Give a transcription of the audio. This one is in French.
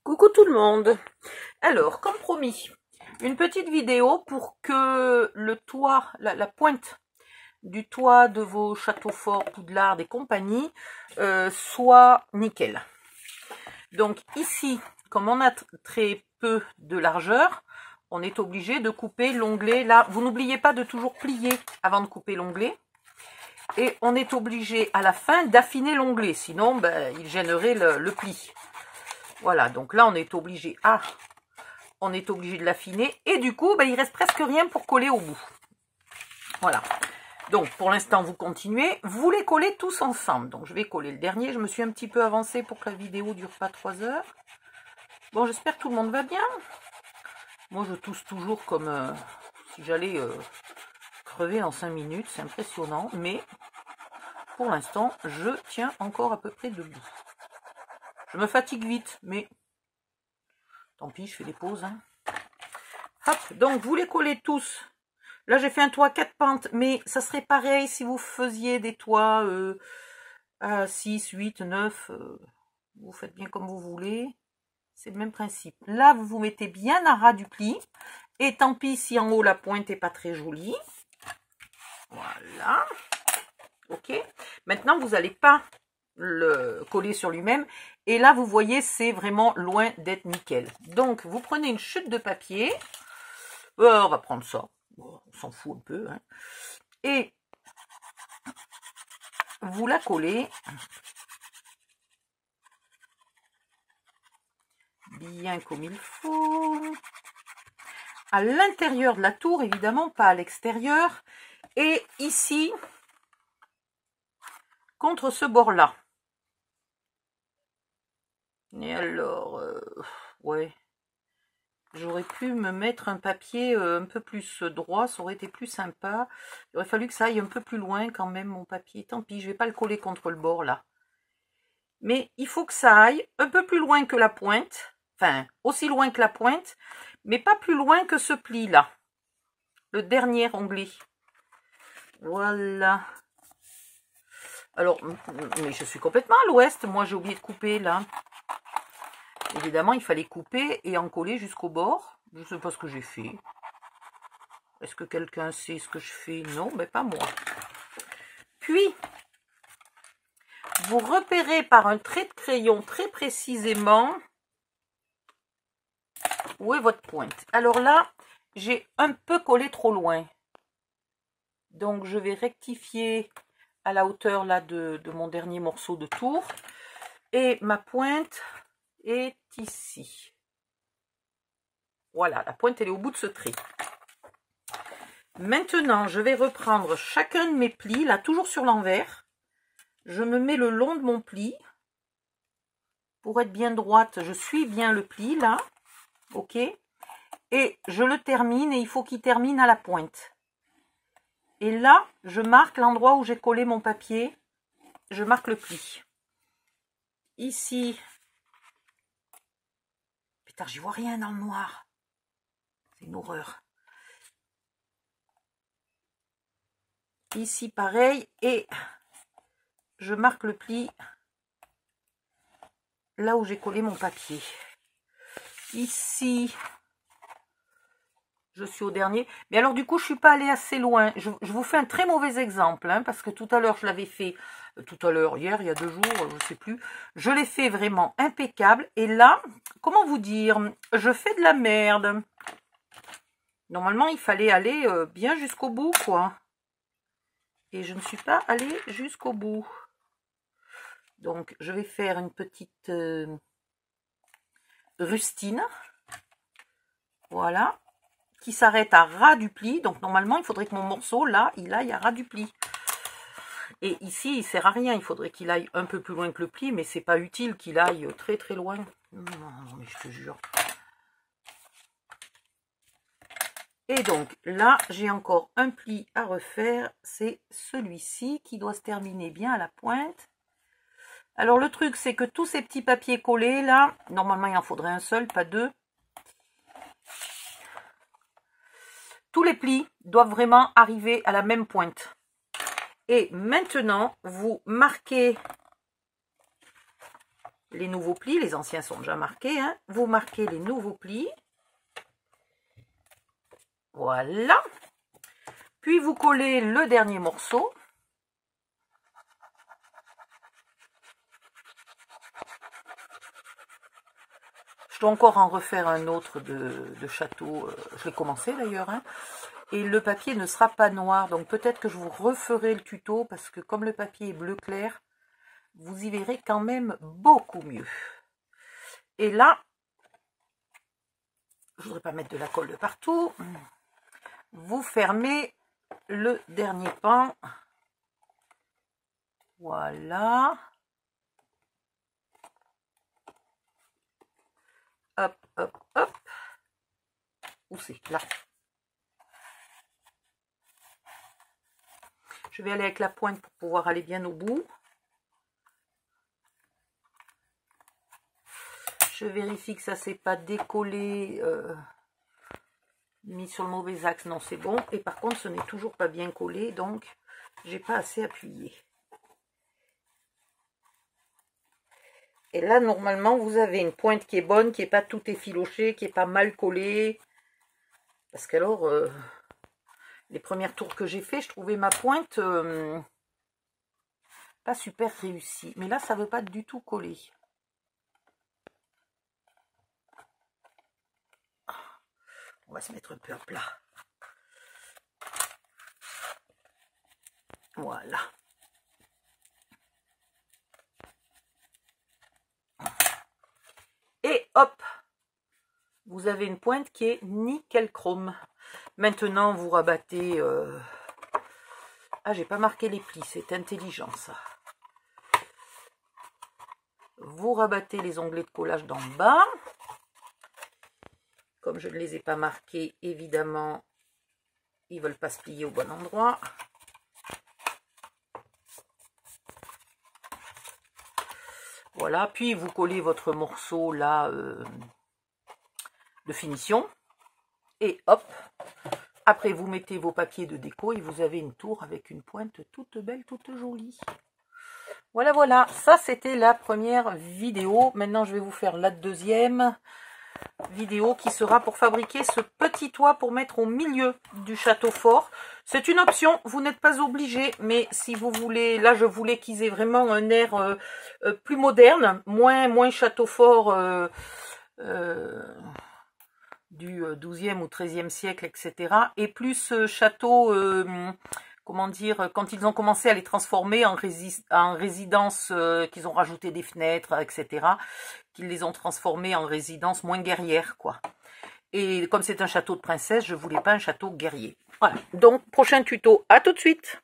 Coucou tout le monde. Alors, comme promis, une petite vidéo pour que le toit, la pointe du toit de vos châteaux forts, Poudlard et compagnie soit nickel. Donc ici, comme on a très peu de largeur, on est obligé de couper l'onglet là. Vous n'oubliez pas de toujours plier avant de couper l'onglet. Et on est obligé à la fin d'affiner l'onglet, sinon il gênerait le pli. Voilà, donc là on est obligé de l'affiner et du coup il reste presque rien pour coller au bout. Voilà, donc pour l'instant vous continuez, vous les collez tous ensemble. Donc je vais coller le dernier, je me suis un petit peu avancée pour que la vidéo dure pas 3 heures. Bon, j'espère que tout le monde va bien. Moi je tousse toujours comme si j'allais crever en 5 minutes, c'est impressionnant, mais pour l'instant je tiens encore à peu près debout. Je me fatigue vite, mais tant pis, je fais des pauses. Hein. Hop, donc vous les collez tous. Là, j'ai fait un toit 4 pentes, mais ça serait pareil si vous faisiez des toits à 6, 8, 9. Vous faites bien comme vous voulez. C'est le même principe. Là, vous vous mettez bien à ras du pli. Et tant pis si en haut, la pointe n'est pas très jolie. Voilà. Ok. Maintenant, vous n'allez pas le coller sur lui-même. Et là, vous voyez, c'est vraiment loin d'être nickel. Donc, vous prenez une chute de papier. On va prendre ça. Bon, on s'en fout un peu. Hein. Et vous la collez bien comme il faut. À l'intérieur de la tour, évidemment, pas à l'extérieur. Et ici, contre ce bord-là. Et alors, ouais, j'aurais pu me mettre un papier un peu plus droit, ça aurait été plus sympa. Il aurait fallu que ça aille un peu plus loin quand même, mon papier. Tant pis, je vais pas le coller contre le bord, là. Mais il faut que ça aille un peu plus loin que la pointe. Enfin, aussi loin que la pointe, mais pas plus loin que ce pli-là. Le dernier onglet. Voilà. Alors, mais je suis complètement à l'ouest. Moi, j'ai oublié de couper, là. Évidemment, il fallait couper et en coller jusqu'au bord. Je ne sais pas ce que j'ai fait. Est-ce que quelqu'un sait ce que je fais? Non, mais pas moi. Puis, vous repérez par un trait de crayon très précisément où est votre pointe. Alors là, j'ai un peu collé trop loin. Donc, je vais rectifier à la hauteur là de mon dernier morceau de tour. Et ma pointe est ici. Voilà, la pointe elle est au bout de ce trait. Maintenant, je vais reprendre chacun de mes plis, là, toujours sur l'envers. Je me mets le long de mon pli. Pour être bien droite, je suis bien le pli, là. Ok. Et je le termine, et il faut qu'il termine à la pointe. Et là, je marque l'endroit où j'ai collé mon papier. Je marque le pli. Ici. Putain, j'y vois rien dans le noir. C'est une horreur. Ici, pareil. Et je marque le pli là où j'ai collé mon papier. Ici, je suis au dernier. Mais alors, du coup, je ne suis pas allée assez loin. Je vous fais un très mauvais exemple, hein, parce que tout à l'heure, je l'avais fait, tout à l'heure, hier, il y a 2 jours, je ne sais plus. Je l'ai fait vraiment impeccable. Et là, comment vous dire, je fais de la merde. Normalement, il fallait aller bien jusqu'au bout, quoi. Et je ne suis pas allée jusqu'au bout. Donc, je vais faire une petite rustine. Voilà. Qui s'arrête à ras du pli. Donc, normalement, il faudrait que mon morceau, là, il aille à ras du pli. Et ici, il ne sert à rien. Il faudrait qu'il aille un peu plus loin que le pli, mais c'est pas utile qu'il aille très, très loin. Non, mais je te jure. Et donc, là, j'ai encore un pli à refaire. C'est celui-ci qui doit se terminer bien à la pointe. Alors, le truc, c'est que tous ces petits papiers collés, là, normalement, il en faudrait un seul, pas 2. Tous les plis doivent vraiment arriver à la même pointe. Et maintenant, vous marquez les nouveaux plis. Les anciens sont déjà marqués, hein. Vous marquez les nouveaux plis. Voilà. Puis vous collez le dernier morceau. Je dois encore en refaire un autre de château. Je l'ai commencé d'ailleurs, hein. Et le papier ne sera pas noir. Donc peut-être que je vous referai le tuto parce que comme le papier est bleu clair, vous y verrez quand même beaucoup mieux. Et là, je ne voudrais pas mettre de la colle de partout. Vous fermez le dernier pan. Voilà. Hop, hop, hop. Où c'est? Là. Je vais aller avec la pointe pour pouvoir aller bien au bout. Je vérifie que ça ne s'est pas décollé, mis sur le mauvais axe. Non, c'est bon. Et par contre, ce n'est toujours pas bien collé, donc j'ai pas assez appuyé. Et là, normalement, vous avez une pointe qui est bonne, qui n'est pas tout effiloché, qui n'est pas mal collée. Parce qu'alors, les premières tours que j'ai fait, je trouvais ma pointe pas super réussie. Mais là, ça ne veut pas du tout coller. On va se mettre un peu à plat. Voilà. Et hop, vous avez une pointe qui est nickel chrome. Maintenant, vous rabattez... Ah, j'ai pas marqué les plis, c'est intelligent ça. Vous rabattez les onglets de collage d'en bas. Comme je ne les ai pas marqués, évidemment, ils ne veulent pas se plier au bon endroit. Voilà, puis vous collez votre morceau là de finition. Et hop, après vous mettez vos papiers de déco et vous avez une tour avec une pointe toute belle, toute jolie. Voilà, voilà, ça c'était la première vidéo. Maintenant je vais vous faire la deuxième vidéo qui sera pour fabriquer ce petit toit pour mettre au milieu du château fort. C'est une option, vous n'êtes pas obligé, mais si vous voulez, là je voulais qu'ils aient vraiment un air plus moderne, moins château fort du 12e ou 13e siècle, etc. Et plus château, comment dire, quand ils ont commencé à les transformer en résidence, qu'ils ont rajouté des fenêtres, etc., qu'ils les ont transformés en résidence moins guerrière, quoi. Et comme c'est un château de princesse, je voulais pas un château guerrier. Voilà, donc prochain tuto, à tout de suite.